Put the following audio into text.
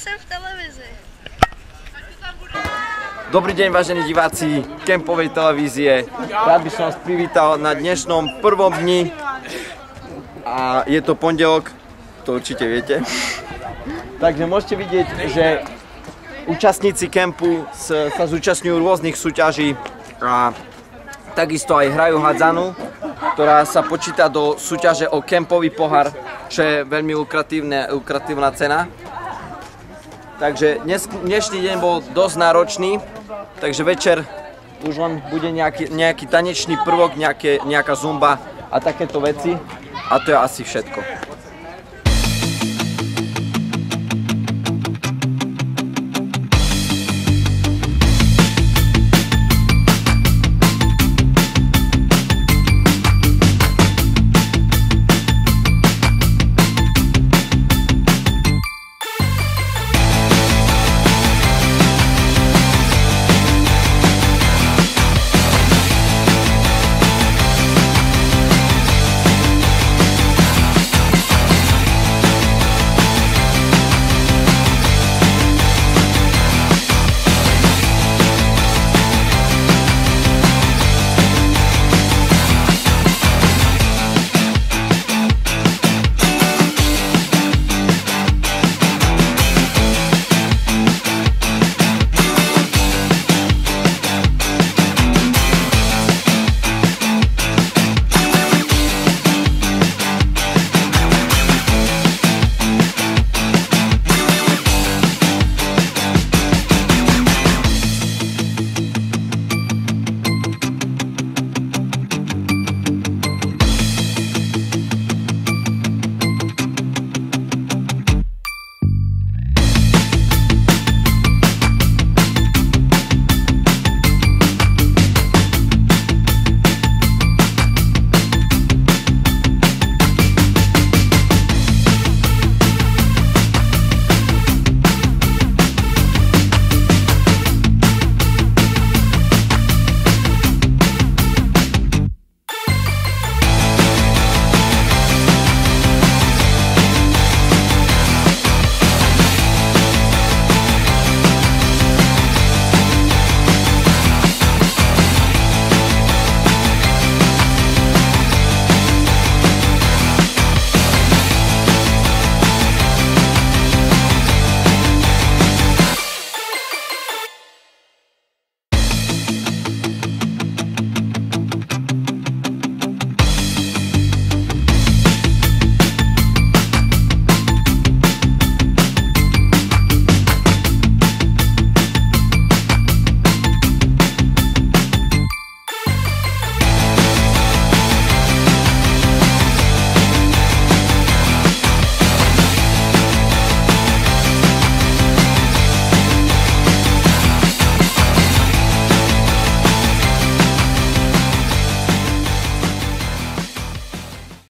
jsem v televizi. Dobrý deň, vážení diváci kempovej televízie. Rád by som vás privítal na dnešnom prvom dni. A je to pondelok, to určite viete. Takže môžete vidieť, že účastníci kempu sa zúčastňujú rôznych súťaží a takisto aj hrajú hádzanú, ktorá sa počíta do súťaže o kempový pohár, čo je veľmi lukratívna cena. Takže dnešný deň bol dosť náročný, takže večer už len bude nejaký tanečný prvok, nejaká zumba a takéto veci. A to je asi všetko.